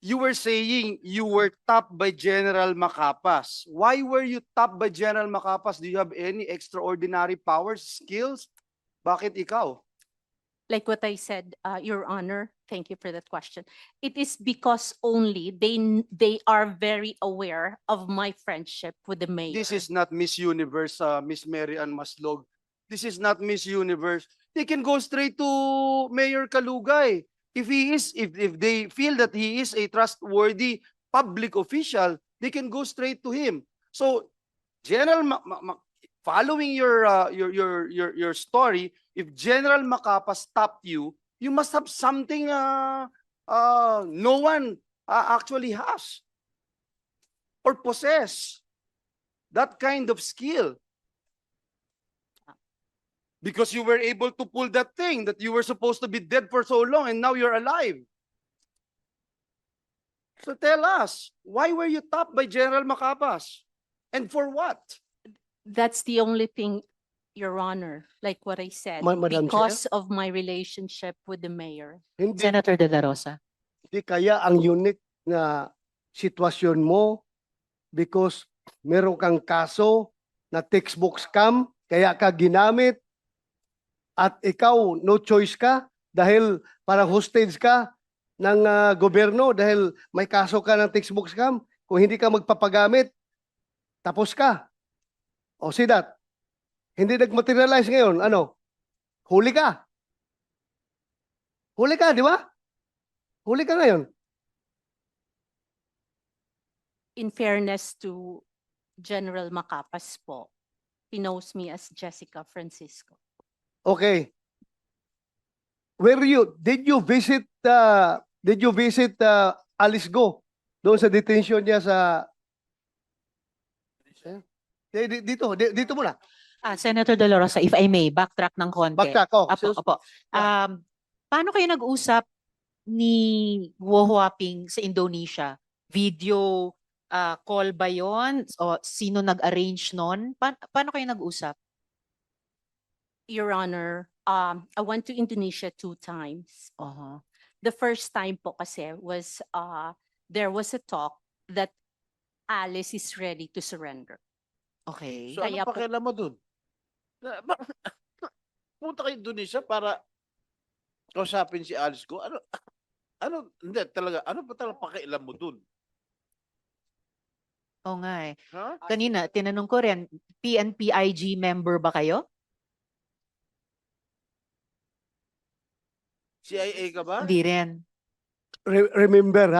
you were saying you were tapped by General Macapas. Why were you tapped by General Macapas? Do you have any extraordinary powers, skills? Bakit ikaw? Like what I said, Your Honor, thank you for that question. It is because only they are very aware of my friendship with the mayor. This is not Miss Universe, Miss Mary Ann Maslog. This is not Miss Universe. They can go straight to Mayor Kalugay. If they feel that he is a trustworthy public official, they can go straight to him. So, following your story, if General Macapas stopped you, you must have something no one actually has or possess that kind of skill. Because you were able to pull that thing that you were supposed to be dead for so long and now you're alive. So tell us, why were you tapped by General Macapas? And for what? That's the only thing, Your Honor, like what I said, Madam Chair? because of my relationship with the mayor. Hindi, Senator De La Rosa. hindi kaya ang unique na sitwasyon mo because meron kang kaso na textbook scam, kaya ka ginamit at ikaw no choice ka dahil parang hostage ka ng gobyerno dahil may kaso ka ng textbook scam. Kung hindi ka magpapagamit, tapos ka. O see that? Hindi nag-materialize ngayon. Ano? Huli ka. Huli ka, di ba? Huli ka ngayon. In fairness to General Macapas po, he knows me as Jessica Francisco. Okay. Did you visit Alice Go doon sa detention niya sa dito muna. Senator De La Rosa, if I may, backtrack ng konti. Backtrack ko. Apo. Paano kayo nag-usap ni Guo Huaping sa Indonesia? Video call ba yon? O sino nag-arrange nun? Paano kayo nag-usap? Your Honor, I went to Indonesia 2 times. The first time po kasi was there was a talk that Alice is ready to surrender. Okay. So Kaya ano po- pakialam mo dun? Punta ka Indonesia para kausapin si Alice Go. Hindi talaga, ano pa talaga pakialam mo dun? Oo nga eh. Ha? Kanina, tinanong ko rin, PNPIG member ba kayo? CIA ka ba? Hindi rin. Remember ha,